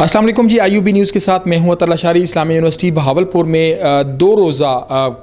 अस्सलाम वालेकुम जी, IUB news के साथ मैं हूं अतर लशारी। इस्लामिया यूनिवर्सिटी बहावलपुर में 2 रोज़ा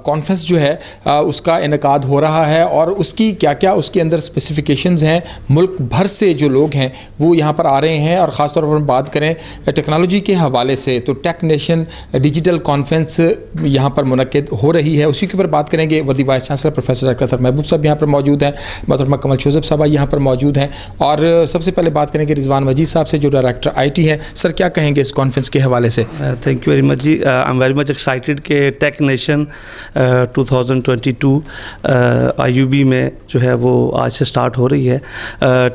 कॉन्फ्रेंस जो है उसका इनकाद हो रहा है और उसकी क्या क्या उसके अंदर स्पेसिफिकेशंस हैं, मुल्क भर से जो लोग हैं वो यहाँ पर आ रहे हैं। और ख़ास तौर पर हम बात करें टेक्नोलॉजी के हवाले से तो टेक नेशन डिजिटल कॉन्फ्रेंस यहाँ पर मुनक्किद हो रही है, उसी के ऊपर बात करेंगे। वर्दी वाइस चांसलर प्रोफेसर डॉक्टर महबूब साहब यहाँ पर मौजूद हैं, मोहतरमा कमल शोज़ब साहब यहाँ पर मौजूद हैं। और सबसे पहले बात करेंगे रिजवान मजीद साहब से जो डायरेक्टर IT हैं। सर क्या कहेंगे इस कॉन्फ्रेंस के हवाले से? थैंक यू वेरी मच जी। I am very much excited कि टेक नेशन 2022 IUB में जो है वो आज से स्टार्ट हो रही है।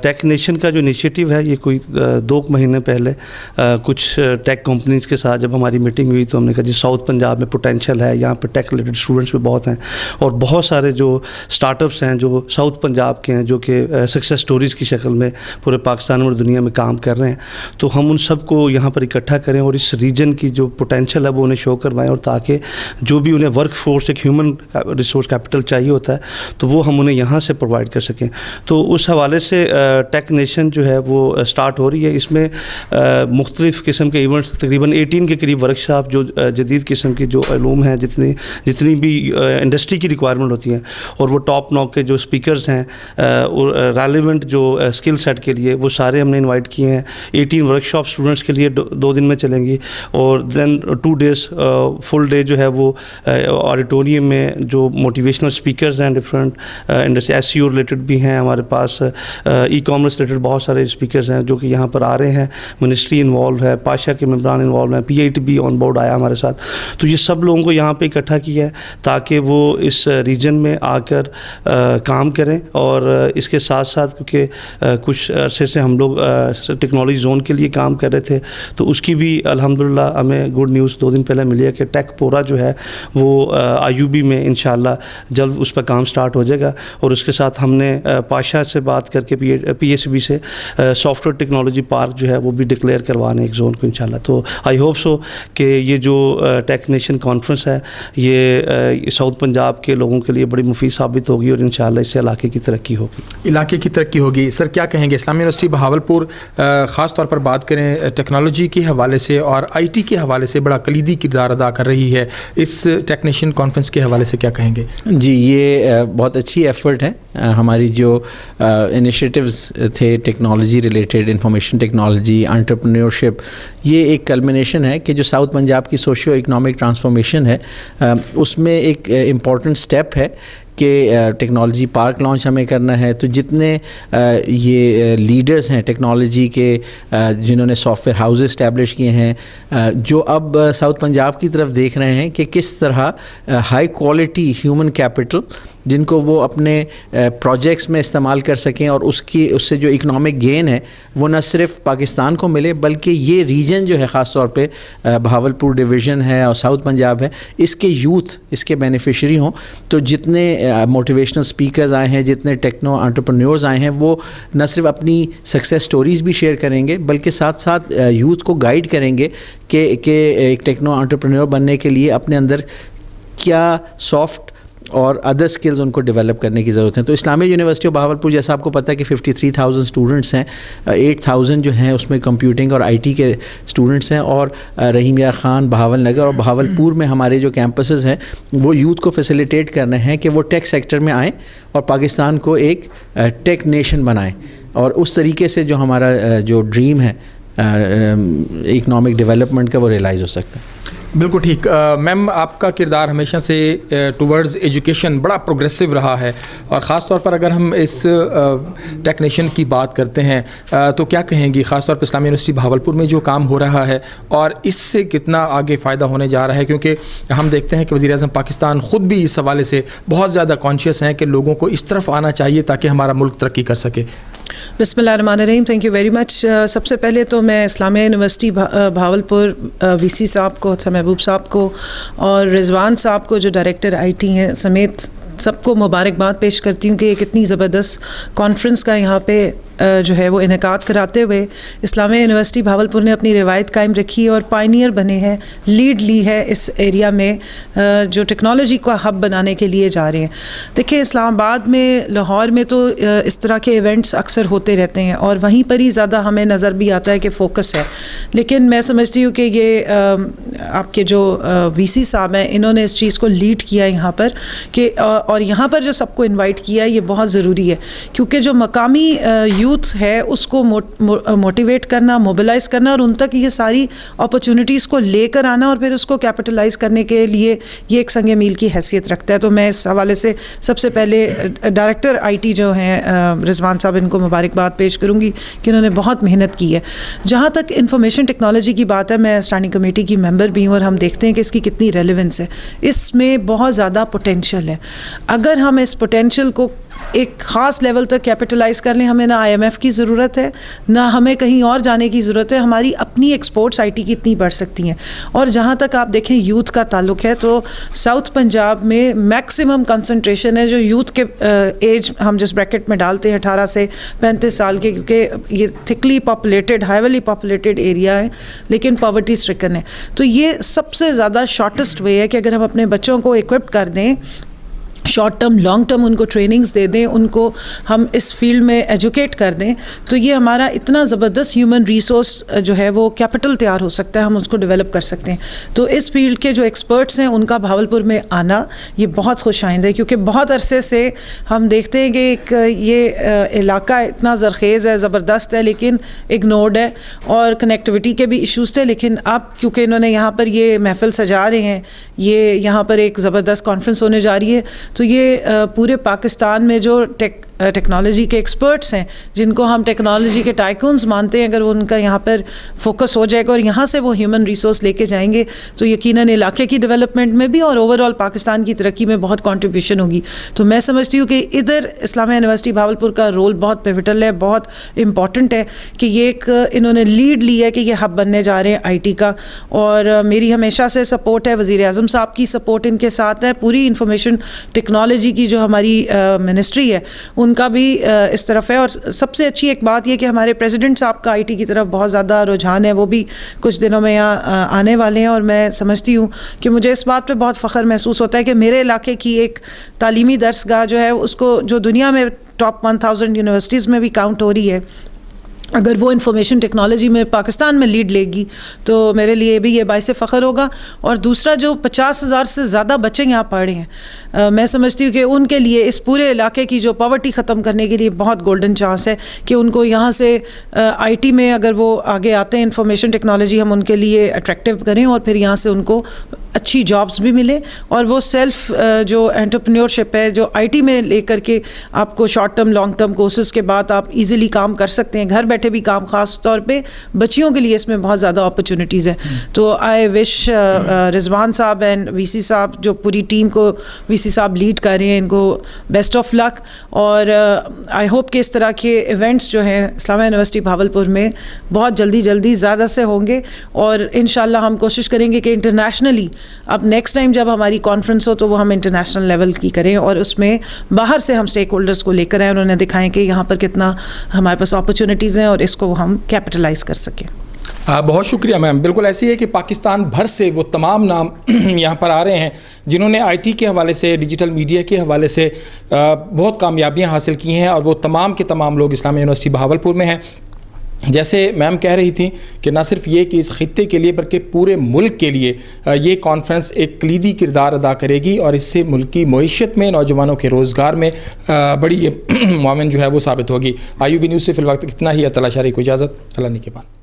टेक नेशन का जो इनिशिएटिव है ये कोई 2 महीने पहले कुछ टेक कंपनीज़ के साथ जब हमारी मीटिंग हुई तो हमने कहा जी साउथ पंजाब में पोटेंशियल है, यहाँ पर टेक रिलेटेड स्टूडेंट्स भी बहुत हैं और बहुत सारे जो स्टार्टअप्स हैं जो साउथ पंजाब के हैं जो कि सक्सेस स्टोरीज़ की शक्ल में पूरे पाकिस्तान और दुनिया में काम कर रहे हैं। तो हम उन सब को यहाँ पर इकट्ठा करें और इस रीजन की जो पोटेंशियल है वो उन्हें शो करवाएं और ताकि जो भी उन्हें वर्क फोर्स एक ह्यूमन रिसोर्स कैपिटल चाहिए होता है तो वो हम उन्हें यहाँ से प्रोवाइड कर सकें। तो उस हवाले से टेक नेशन जो है वो स्टार्ट हो रही है। इसमें मुख्तलिफ़ किस्म के इवेंट्स तकरीबन 18 के करीब वर्कशॉप जो जदीद किस्म की जो इलूम हैं जितनी भी इंडस्ट्री की रिक्वायरमेंट होती हैं और वो टॉप नॉक के जो स्पीकर्स हैं रेलिवेंट जो स्किल सेट के लिए वो सारे हमने इन्वाइट किए हैं। 18 वर्कशॉप स्टूडेंट्स के लिए 2 दिन में चलेंगी और देन 2 डेज़ फुल डे जो है वो ऑडिटोरियम में जो मोटिवेशनल स्पीकर्स हैं डिफरेंट इंडस्ट्री SEO रिलेटेड भी हैं हमारे पास, ई-कॉमर्स रिलेटेड बहुत सारे स्पीकर्स हैं जो कि यहाँ पर आ रहे हैं। मिनिस्ट्री इन्वॉल्व है, पाशा के मेंबरान इन्वॉल्व हैं, PIT भी ऑन बोर्ड आया हमारे साथ। तो ये सब लोगों को यहाँ पे इकट्ठा किया है ताकि वो इस रीजन में आकर काम करें। और इसके साथ साथ क्योंकि कुछ अरसे से हम लोग टेक्नोलॉजी जोन के लिए काम कर रहे थे तो उसकी भी अल्हम्दुलिल्लाह हमें गुड न्यूज़ 2 दिन पहले मिली है कि टेक पोरा जो है वो IUB में इंशाल्लाह जल्द उस पर काम स्टार्ट हो जाएगा। और उसके साथ हमने पाशा से बात करके PSB से सॉफ्टवेयर टेक्नोलॉजी पार्क जो है वो भी डिक्लेयर करवाने एक जोन को इंशाल्लाह। तो आई होप सो कि ये जो टेक नेशन कॉन्फ्रेंस है ये साउथ पंजाब के लोगों के लिए बड़ी मुफीद साबित होगी और इंशाल्लाह इससे इलाके की तरक्की होगी। सर क्या कहेंगे इस्लामिया यूनिवर्सिटी बहावलपुर ख़ास तौर पर बात करें टेक्नोलॉजी के हवाले से और IT के हवाले से बड़ा कलीदी किरदार अदा कर रही है, इस टेक नेशन कॉन्फ्रेंस के हवाले से क्या कहेंगे? जी ये बहुत अच्छी एफ़र्ट है। हमारी जो इनिशिएटिव्स थे technology related, information technology, entrepreneurship, ये एक कल्मिनेशन है कि जो साउथ पंजाब की सोशियो इकनॉमिक ट्रांसफॉर्मेशन है उसमें एक इम्पॉर्टेंट स्टेप है कि टेक्नोलॉजी पार्क लॉन्च हमें करना है। तो जितने ये लीडर्स हैं टेक्नोलॉजी के जिन्होंने सॉफ्टवेयर हाउस इस्टेब्लिश किए हैं, जो अब साउथ पंजाब की तरफ देख रहे हैं कि किस तरह हाई क्वालिटी ह्यूमन कैपिटल जिनको वो अपने प्रोजेक्ट्स में इस्तेमाल कर सकें और उससे जो इकनॉमिक गेन है वो न सिर्फ पाकिस्तान को मिले बल्कि ये रीजन जो है ख़ास तौर पे बहावलपुर डिवीज़न है और साउथ पंजाब है इसके यूथ इसके बेनिफिशरी हों। तो जितने मोटिवेशनल स्पीकर्स आए हैं, जितने टेक्नो एंटरप्रेन्योर्स आए हैं वो न सिर्फ अपनी सक्सेस स्टोरीज़ भी शेयर करेंगे बल्कि साथ साथ यूथ को गाइड करेंगे कि एक टेक्नो एंटरप्रेन्योर बनने के लिए अपने अंदर क्या सॉफ्ट और अदर स्किल्स उनको डेवलप करने की ज़रूरत है। तो इस्लामिया यूनिवर्सिटी ऑफ बहावलपुर जैसा आपको पता है कि 53,000 स्टूडेंट्स हैं, 8,000 जो हैं उसमें कंप्यूटिंग और IT के स्टूडेंट्स हैं और रहीम यार ख़ान, बहावल नगर और बहावलपुर में हमारे जो कैंपसेस हैं वो यूथ को फैसिलिटेट करने हैं कि वो टेक सेक्टर में आएँ और पाकिस्तान को एक टेक नेशन बनाएँ और उस तरीके से जो हमारा जो ड्रीम है इकनॉमिक डेवलपमेंट का वो रियलाइज़ हो सकता है। बिल्कुल ठीक। मैम आपका किरदार हमेशा से टुवर्ड्स एजुकेशन बड़ा प्रोग्रेसिव रहा है और ख़ास तौर पर अगर हम इस टेक नेशन की बात करते हैं तो क्या कहेंगी ख़ास तौर पर इस्लामिया यूनिवर्सिटी बहावलपुर में जो काम हो रहा है और इससे कितना आगे फ़ायदा होने जा रहा है? क्योंकि हम देखते हैं कि वज़ीर-ए-आज़म पाकिस्तान ख़ुद भी इस हवाले से बहुत ज़्यादा कॉन्शियस हैं कि लोगों को इस तरफ आना चाहिए ताकि हमारा मुल्क तरक्की कर सके। बिस्मिल्लाहिर्रहमानिर्रहीम। Thank you very much. सबसे पहले तो मैं इस्लामिया यूनिवर्सिटी भावलपुर VC साहब को, महबूब साहब को और रिजवान साहब को जो डायरेक्टर IT हैं समेत सबको मुबारकबाद पेश करती हूँ कि एक इतनी ज़बरदस्त कॉन्फ्रेंस का यहाँ पे جو ہے وہ انعقاد کراتے ہوئے اسلامیہ یونیورسٹی بھاولپور نے اپنی روایت قائم رکھی اور پائنیئر بنے ہیں، لیڈ لی ہے اس ایریا میں جو ٹیکنالوجی کا ہب بنانے کے لیے جا رہے ہیں۔ دیکھیں اسلام آباد میں، لاہور میں تو اس طرح کے ایونٹس اکثر ہوتے رہتے ہیں اور وہیں پر ہی زیادہ ہمیں نظر بھی آتا ہے کہ فوکس ہے، لیکن میں سمجھتی ہوں کہ یہ آپ کے جو وی سی صاحب ہیں انہوں نے اس چیز کو لیڈ کیا یہاں پر کہ اور یہاں پر جو سب کو انوائٹ کیا یہ بہت ضروری ہے، کیونکہ جو مقامی یوتھ ہے اس کو موٹیویٹ کرنا، موبلائز کرنا اور ان تک یہ ساری اپرچونٹیز کو لے کر آنا اور پھر اس کو کیپٹلائز کرنے کے لیے یہ ایک سنگ میل کی حیثیت رکھتا ہے۔ تو میں اس حوالے سے سب سے پہلے ڈائریکٹر آئی ٹی جو ہیں رضوان صاحب، ان کو مبارکباد پیش کروں گی کہ انہوں نے بہت محنت کی ہے۔ جہاں تک انفارمیشن ٹیکنالوجی کی بات ہے، میں اسٹینڈنگ کمیٹی کی ممبر بھی ہوں اور ہم دیکھتے ہیں کہ اس کی کتنی ریلیونس ہے، اس میں بہت زیادہ پوٹینشیل ہے۔ اگر ہم اس پوٹینشیل کو ایک خاص لیول تک کیپٹلائز کر لیں، ہمیں نہ آئی ایم ایف کی ضرورت ہے، نہ ہمیں کہیں اور جانے کی ضرورت ہے، ہماری اپنی ایکسپورٹس آئی ٹی کی اتنی بڑھ سکتی ہیں۔ اور جہاں تک آپ دیکھیں یوتھ کا تعلق ہے تو ساؤتھ پنجاب میں میکسیمم کنسنٹریشن ہے جو یوتھ کے ایج ہم جس بریکٹ میں ڈالتے ہیں 18 سے 35 سال کے، کیونکہ یہ تھکلی پاپولیٹڈ، ہائیولی پاپولیٹڈ ایریا ہے لیکن پاورٹی اسٹرکن ہے۔ تو یہ سب سے زیادہ شارٹیسٹ وے ہے کہ اگر ہم اپنے بچوں کو اکوپ کر دیں، شارٹ ٹرم لانگ ٹرم ان کو ٹریننگز دے دیں، ان کو ہم اس فیلڈ میں ایجوکیٹ کر دیں، تو یہ ہمارا اتنا زبردست ہیومن ریسورس جو ہے وہ کیپٹل تیار ہو سکتا ہے، ہم اس کو ڈیولپ کر سکتے ہیں۔ تو اس فیلڈ کے جو ایکسپرٹس ہیں ان کا بھاولپور میں آنا یہ بہت خوش آئند ہے، کیونکہ بہت عرصے سے ہم دیکھتے ہیں کہ ایک یہ علاقہ اتنا زرخیز ہے، زبردست ہے، لیکن اگنورڈ ہے اور کنیکٹیوٹی کے بھی ایشوز تھے۔ لیکن اب کیونکہ انہوں نے یہاں پر یہ محفل سجا رہے ہیں، یہ یہاں پر ایک زبردست کانفرنس ہونے جا رہی ہے، تو یہ پورے پاکستان میں جو ٹیکنالوجی کے ایکسپرٹس ہیں، جن کو ہم ٹیکنالوجی کے ٹائکونز مانتے ہیں، اگر ان کا یہاں پر فوکس ہو جائے گا اور یہاں سے وہ ہیومن ریسورس لے کے جائیں گے تو یقیناً علاقے کی ڈیولپمنٹ میں بھی اور اوور آل پاکستان کی ترقی میں بہت کنٹریبیوشن ہوگی۔ تو میں سمجھتی ہوں کہ ادھر اسلامیہ یونیورسٹی بھاولپور کا رول بہت پیوٹل ہے، بہت امپورٹنٹ ہے کہ یہ ایک انہوں نے لیڈ لی ہے کہ یہ ہب بننے جا رہے ہیں آئی ٹی کا، اور میری ہمیشہ سے سپورٹ ہے، وزیر اعظم صاحب کی سپورٹ ان کے ساتھ ہے، پوری انفارمیشن ٹیکنالوجی کی جو ہماری منسٹری ہے ان کا بھی اس طرف ہے۔ اور سب سے اچھی ایک بات یہ کہ ہمارے پریزیڈنٹ صاحب کا آئی ٹی کی طرف بہت زیادہ رجحان ہے، وہ بھی کچھ دنوں میں یہاں آنے والے ہیں، اور میں سمجھتی ہوں کہ مجھے اس بات پہ بہت فخر محسوس ہوتا ہے کہ میرے علاقے کی ایک تعلیمی درس گاہ جو ہے اس کو جو دنیا میں ٹاپ 1000 یونیورسٹیز میں بھی کاؤنٹ ہو رہی ہے، اگر وہ انفارمیشن ٹیکنالوجی میں پاکستان میں لیڈ لے گی تو میرے لیے بھی یہ باعث فخر ہوگا۔ اور دوسرا جو 50,000 سے زیادہ بچے یہاں پڑھ رہے ہیں، میں سمجھتی ہوں کہ ان کے لیے اس پورے علاقے کی جو پاورٹی ختم کرنے کے لیے بہت گولڈن چانس ہے کہ ان کو یہاں سے آئی ٹی میں اگر وہ آگے آتے ہیں، انفارمیشن ٹیکنالوجی ہم ان کے لیے اٹریکٹیو کریں اور پھر یہاں سے ان کو اچھی جابس بھی ملے، اور وہ سیلف جو انٹرپرینیورشپ ہے جو آئی ٹی میں لے کر کے آپ کو short term long term courses کے بعد آپ ایزیلی کام کر سکتے ہیں، گھر بیٹھے بھی کام، خاص طور پہ بچیوں کے لیے اس میں بہت زیادہ اپرچونیٹیز ہیں۔ تو آئی وش رضوان صاحب اینڈ وی سی صاحب جو پوری ٹیم کو وی سی صاحب لیڈ کر رہے ہیں، ان کو بیسٹ آف لک، اور آئی ہوپ کہ اس طرح کے ایونٹس جو ہیں اسلامیہ یونیورسٹی بھاولپور میں بہت جلدی زیادہ سے ہوں گے، اور انشاءاللہ ہم کوشش کریں گے کہ انٹرنیشنلی اب نیکسٹ ٹائم جب ہماری کانفرنس ہو تو وہ ہم انٹرنیشنل لیول کی کریں، اور اس میں باہر سے ہم اسٹیک ہولڈرس کو لے کر آئیں، انہوں نے دکھائیں کہ یہاں پر کتنا ہمارے پاس اپرچونیٹیز ہیں اور اس کو ہم کیپٹلائز کر سکیں۔ بہت شکریہ میم، بالکل ایسی ہے کہ پاکستان بھر سے وہ تمام نام یہاں پر آ رہے ہیں جنہوں نے آئی ٹی کے حوالے سے، ڈیجیٹل میڈیا کے حوالے سے بہت کامیابیاں حاصل کی ہیں، اور وہ تمام کے تمام لوگ اسلامیہ یونیورسٹی بہاولپور میں ہیں۔ جیسے میم کہہ رہی تھیں کہ نہ صرف یہ کہ اس خطے کے لیے بلکہ پورے ملک کے لیے یہ کانفرنس ایک کلیدی کردار ادا کرے گی، اور اس سے ملک کی معیشت میں، نوجوانوں کے روزگار میں بڑی معاون جو ہے وہ ثابت ہوگی۔ IUB نیوز سے فی الوقت اتنا ہی، اطلاع شاری کو اجازت، اللہ نگہبان۔